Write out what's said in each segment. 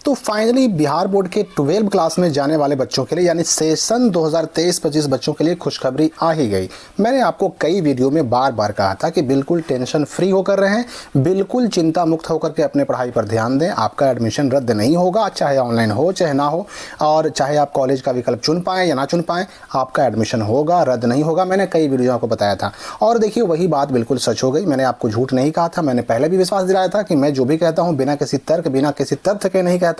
तो finally Bihar board के 12 class में जाने वाले बच्चों के लिए यानी सेशन 2023-25 बच्चों के लिए खुशखबरी आ ही गई। मैंने आपको कई वीडियो में बार बार कहा था कि बिल्कुल टेंशन फ्री होकर रहें, बिल्कुल चिंता मुक्त होकर के अपने पढ़ाई पर ध्यान दें। आपका एडमिशन रद्द नहीं होगा, चाहे ऑनलाइन हो चाहे ना हो, और चाहे आप कॉलेज का विकल्प चुन पाएँ या ना चुन पाएँ, आपका एडमिशन होगा, रद्द नहीं होगा। मैंने कई वीडियो आपको बताया था और देखिए वही बात बिल्कुल सच हो गई। मैंने आपको झूठ नहीं कहा था, मैंने पहले भी विश्वास दिलाया था कि मैं जो भी कहता हूँ बिना किसी तर्क बिना किसी तथ्य के नहीं कहता।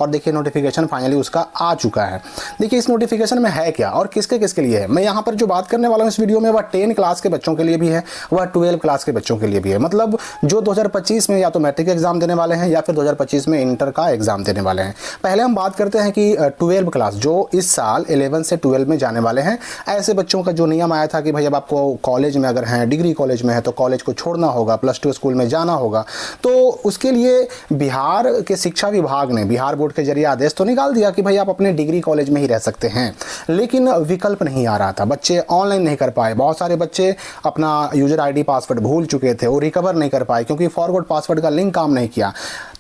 और देखिए नोटिफिकेशन फाइनली उसका आ चुका है। देखिए इस नोटिफिकेशन में है क्या और किसके किसके लिए है। मैं यहाँ पर जो बात करने वाला हूँ इस वीडियो में वह 10 क्लास के बच्चों के लिए भी है, वह 12 क्लास के बच्चों के लिए भी है। मतलब जो 2025 में या तो मैट्रिक एग्जाम देने वाले हैं या फिर 2025 में इंटर का एग्जाम देने वाले हैं। पहले हम बात करते हैं कि 12 क्लास जो इस साल 11 से 12 में जाने वाले हैं, ऐसे बच्चों का जो नियम आया था कि भाई अब आपको कॉलेज में अगर हैं, डिग्री कॉलेज में है तो कॉलेज को छोड़ना होगा, +2 स्कूल में जाना होगा। तो उसके लिए बिहार के शिक्षा विभाग ने बिहार बोर्ड के जरिए आदेश तो निकाल दिया कि भाई आप अपने डिग्री कॉलेज में ही रह सकते हैं, लेकिन विकल्प नहीं आ रहा था। बच्चे ऑनलाइन नहीं कर पाए, बहुत सारे बच्चे अपना यूजर आईडी पासवर्ड भूल चुके थे, वो रिकवर नहीं कर पाए क्योंकि फॉरवर्ड पासवर्ड का लिंक काम नहीं किया।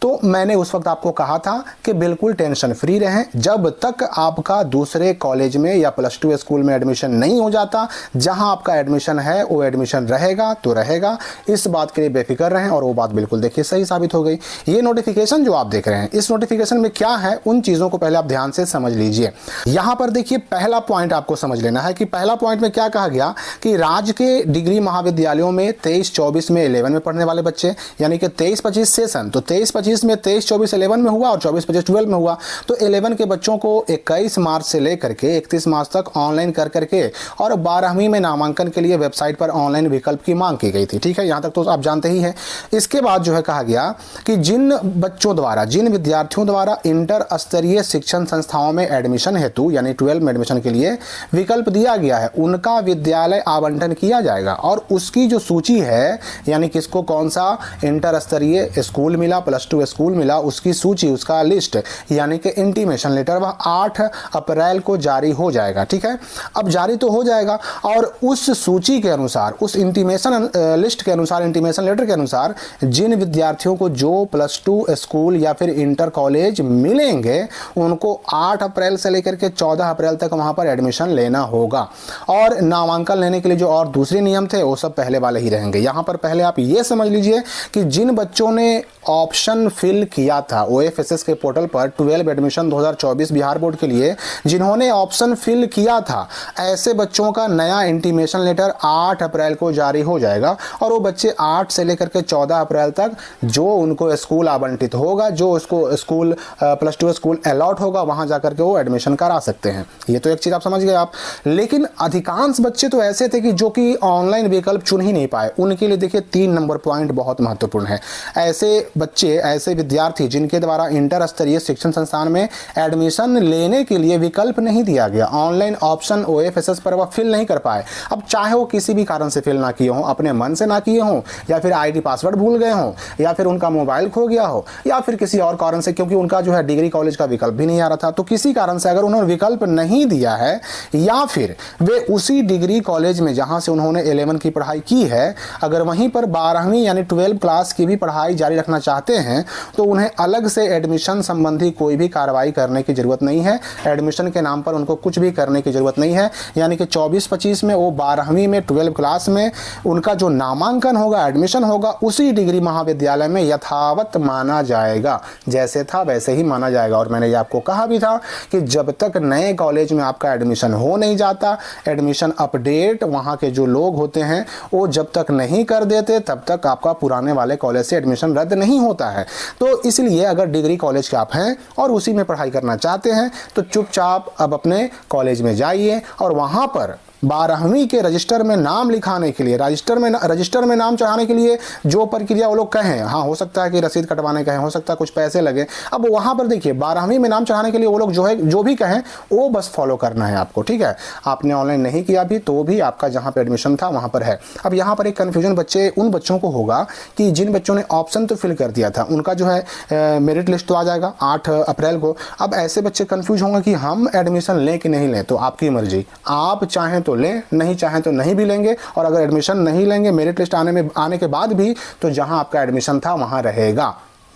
तो मैंने उस वक्त आपको कहा था कि बिल्कुल टेंशन फ्री रहें, जब तक आपका दूसरे कॉलेज में या +2 स्कूल में एडमिशन नहीं हो जाता, जहां आपका एडमिशन है वो एडमिशन रहेगा तो रहेगा। इस बात के लिए बेफिक्र रहें और वो बात बिल्कुल देखिए सही साबित हो गई। ये नोटिफिकेशन जो आप देख रहे हैं, इस नोटिफिकेशन में क्या है उन चीजों को पहले आप ध्यान से समझ लीजिए। यहां पर देखिए पहला पॉइंट आपको समझ लेना है कि पहला पॉइंट में क्या कहा गया कि राज्य के डिग्री महाविद्यालयों में 23-24 में 11 में पढ़ने वाले बच्चे यानी कि 23-25 सेशन, तो 23-25 में 23-24 11 में हुआ और 24-25 12 में हुआ। तो 11 के बच्चों को 21 मार्च से लेकर के 31 मार्च तक ऑनलाइन कर करके और 12वीं में नामांकन के लिए वेबसाइट पर ऑनलाइन विकल्प की मांग की गई थी। ठीक है, यहां तक तो आप जानते ही हैं। इसके बाद जो है कहा गया कि जिन बच्चों द्वारा, जिन विद्यार्थियों द्वारा इंटर स्तरीय शिक्षण संस्थाओं में एडमिशन हेतु यानी 12 में एडमिशन के लिए विकल्प दिया गया है, उनका विद्यालय आवंटन किया जाएगा और उसकी जो सूची है यानी किसको कौन सा इंटर स्तरीय स्कूल मिला, +2 स्कूल मिला, उसकी सूची, उसका लिस्ट यानी कि इंटीमेशन लेटर वह 8 अप्रैल को जारी हो जाएगा। ठीक है, अब जारी तो हो जाएगा और उस सूची के अनुसार, उस इंटीमेशन लिस्ट के अनुसार, इंटीमेशन लेटर के अनुसार जिन विद्यार्थियों को जो +2 स्कूल या फिर इंटर कॉलेज मिलेंगे उनको 8 अप्रैल से लेकर के 14 अप्रैल तक वहां पर एडमिशन लेना होगा। और नामांकन लेने के लिए जो और दूसरे नियम थे वो सब पहले वाले ही रहेंगे। यहां पर पहले आप ये समझ लीजिए कि जिन बच्चों ने ऑप्शन फिल किया था OFSS के पोर्टल पर 12 एडमिशन 2024 बिहार बोर्ड के लिए, जिन्होंने ऑप्शन फिल किया था, ऐसे बच्चों का नया इंटीमेशन लेटर 8 अप्रैल को जारी हो जाएगा और वो बच्चे 8 से लेकर के 14 अप्रैल तक जो उनको स्कूल आवंटित होगा, जो उसको स्कूल +2 स्कूल अलॉट होगा, वहां जाकर के वो एडमिशन करा सकते हैं। ये तो एक चीज आप समझ गए आप। लेकिन अधिकांश बच्चे तो ऐसे थे कि जो कि ऑनलाइन विकल्प चुन ही नहीं पाए। उनके लिए देखिए 3 नंबर पॉइंट बहुत महत्वपूर्ण है। ऐसे बच्चे, ऐसे विद्यार्थी जिनके द्वारा इंटर स्तरीय शिक्षण संस्थान में एडमिशन लेने के लिए विकल्प नहीं दिया गया, ऑनलाइन ऑप्शन OFSS पर वह फिल नहीं कर पाए। अब चाहे वो किसी भी कारण से फिल ना किए हों, अपने मन से ना किए हों, या फिर आईडी पासवर्ड भूल गए हों, या फिर उनका मोबाइल खो गया हो, या फिर किसी और कारण से, क्योंकि उनका जो है डिग्री कॉलेज का विकल्प भी नहीं आ रहा था, तो किसी कारण से अगर उन्होंने विकल्प नहीं दिया है या फिर वे उसी डिग्री कॉलेज में जहां से उन्होंने 11 की पढ़ाई की है, अगर वहीं पर 12वीं यानी 12 क्लास की भी पढ़ाई जारी रखना चाहते हैं तो उन्हें अलग से एडमिशन संबंधी कोई भी कार्रवाई करने की जरूरत नहीं है। एडमिशन के नाम पर उनको कुछ भी करने की जरूरत नहीं है। यानी कि 24-25 में वो 12वीं में 12 क्लास में उनका जो नामांकन होगा, एडमिशन होगा, उसी डिग्री महाविद्यालय में यथावत माना जाएगा, जैसे था वैसे ही माना जाएगा। और मैंने ये आपको कहा भी था कि जब तक नए कॉलेज में आपका एडमिशन हो नहीं जाता, एडमिशन अपडेट वहां के जो लोग होते हैं वो जब तक नहीं कर देते, तब तक आपका पुराने वाले कॉलेज से एडमिशन रद्द नहीं होता है। तो इसलिए अगर डिग्री कॉलेज के आप हैं और उसी में पढ़ाई करना चाहते हैं तो चुपचाप अब अपने कॉलेज में जाइए और वहां पर 12वीं के रजिस्टर में नाम लिखाने के लिए, रजिस्टर में नाम चढ़ाने के लिए जो प्रक्रिया वो लोग कहें, हाँ हो सकता है कि रसीद कटवाने कहें, हो सकता है कुछ पैसे लगे। अब वहां पर देखिए 12वीं में नाम चढ़ाने के लिए वो लोग जो भी कहें वो बस फॉलो करना है आपको। ठीक है, आपने ऑनलाइन नहीं किया भी तो भी आपका जहां पर एडमिशन था वहां पर है। अब यहाँ पर एक कन्फ्यूजन उन बच्चों को होगा कि जिन बच्चों ने ऑप्शन तो फिल कर दिया था उनका जो है मेरिट लिस्ट तो आ जाएगा 8 अप्रैल को। अब ऐसे बच्चे कंफ्यूज होंगे कि हम एडमिशन लें कि नहीं लें। तो आपकी मर्जी, आप चाहें तो लें, नहीं चाहें तो नहीं भी लेंगे। और अगर एडमिशन नहीं लेंगे मेरिट लिस्ट आने के बाद भी, तो जहां आपका एडमिशन था वहां रहेगा।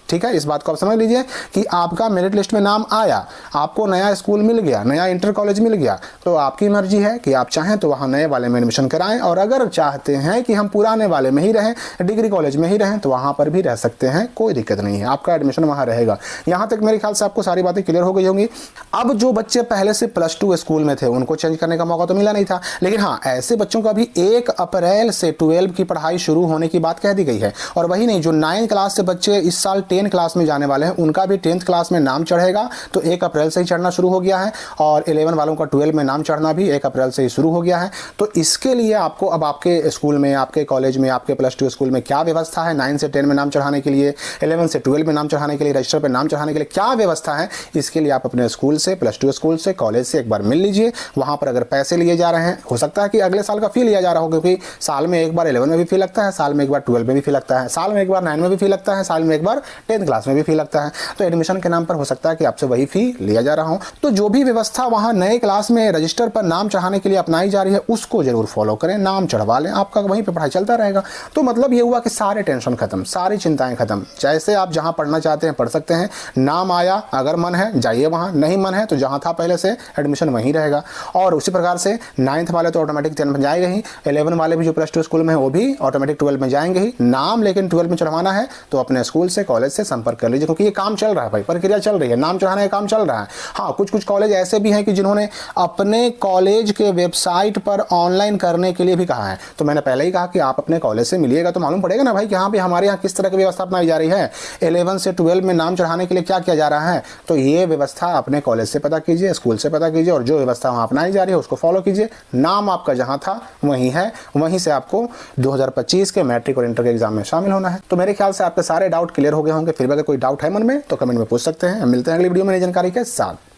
ठीक है, इस बात को आप समझ लीजिए कि आपका मेरिट लिस्ट में नाम आया, आपको नया स्कूल मिल गया, नया इंटर कॉलेज मिल गया, तो आपकी मर्जी है कि आप चाहें तो वहाँ नए वाले में एडमिशन कराएं, और अगर चाहते हैं कि हम पुराने वाले में ही रहें, डिग्री कॉलेज में ही रहें, तो वहाँ पर भी रह सकते हैं, कोई दिक्कत नहीं है, आपका एडमिशन वहाँ रहेगा। यहाँ तक मेरे ख्याल से आपको सारी बातें क्लियर हो गई होंगी। अब जो बच्चे पहले से +2 स्कूल में थे उनको चेंज करने का मौका तो मिला नहीं था, लेकिन हाँ, ऐसे बच्चों का भी 1 अप्रैल से 12 की पढ़ाई शुरू होने की बात कह दी गई है। और वही नहीं, जो 9 क्लास से बच्चे इस साल 10 क्लास में जाने वाले हैं, उनका भी 10th क्लास में नाम चढ़ेगा, तो 1 अप्रैल से ही चढ़ना शुरू हो गया है। और 11 वालों का 12 में नाम चढ़ना भी 1 अप्रैल से ही शुरू हो गया है। तो इसके लिए आपको अब आपके स्कूल में, आपके कॉलेज में, आपके +2 स्कूल में क्या व्यवस्था है 9 से 10 में नाम चढ़ाने के लिए, 11 से 12 में नाम चढ़ाने के लिए, रजिस्टर पर नाम चढ़ाने के लिए क्या व्यवस्था है, इसके लिए आप अपने स्कूल से, +2 स्कूल से, कॉलेज से एक बार मिल लीजिए। वहाँ पर अगर पैसे लिए जा रहे हैं, हो सकता है कि अगले साल का फी लिया जा रहा हो, क्योंकि साल में एक बार 11 में भी फी लगता है, साल में एक बार 12 में भी फी लगता है, साल में एक बार 9 में भी फी लगता है, साल में एक बार 10th क्लास में भी फी लगता है। तो एडमिशन के नाम पर हो सकता है कि आपसे वही फी लिया जा रहा हो। तो जो भी व्यवस्था वहाँ नए क्लास में रजिस्टर पर नाम चढ़ाने के लिए अपनाई जा रही है, उसको जरूर फॉलो करें, नाम चढ़वा लें, आपका वहीं पर पढ़ाई चलता रहेगा। तो मतलब ये हुआ कि सारे टेंशन खत्म, सारी चिंताएं खत्म। जैसे आप जहाँ पढ़ना चाहते हैं पढ़ सकते हैं, नाम आया, अगर मन है जाइए वहाँ, नहीं मन है तो जहाँ था पहले से एडमिशन वहीं रहेगा। और उसी प्रकार से 9th वाले तो ऑटोमेटिक 10 में जाएंगे ही, 11 वाले भी जो +2 स्कूल में है वो भी ऑटोमेटिक 12 में जाएंगे ही। नाम लेकिन 12 में चढ़वाना है तो अपने स्कूल से, कॉलेज से संपर्क कर लीजिए, क्योंकि ये काम चल रहा है भाई, प्रक्रिया चल रही है, नाम चढ़ाने का काम चल रहा है। हाँ, कुछ कॉलेज ऐसे भी हैं कि जिन्होंने अपने कॉलेज के वेबसाइट पर ऑनलाइन करने के लिए भी कहा है। तो मैंने पहले ही कहा कि आप अपने कॉलेज से मिलिएगा तो मालूम पड़ेगा ना भाई कि हाँ भी हमारे यहाँ किस तरह की व्यवस्था अपनाई जा रही है, 11 से 12 में नाम चढ़ाने के लिए क्या किया जा रहा है। तो ये व्यवस्था अपने कॉलेज से पता कीजिए, स्कूल से पता कीजिए, और जो व्यवस्था वहाँ अपनाई जा रही है उसको फॉलो कीजिए। नाम आपका जहाँ था वहीं है, वहीं से आपको 2025 के मैट्रिक और इंटर के एग्जाम में शामिल होना है। तो मेरे ख्याल से आपके सारे डाउट क्लियर हो गए होंगे। फिर भी अगर कोई डाउट है मन में तो कमेंट में पूछ सकते हैं। मिलते हैं अगली वीडियो में नई जानकारी के साथ।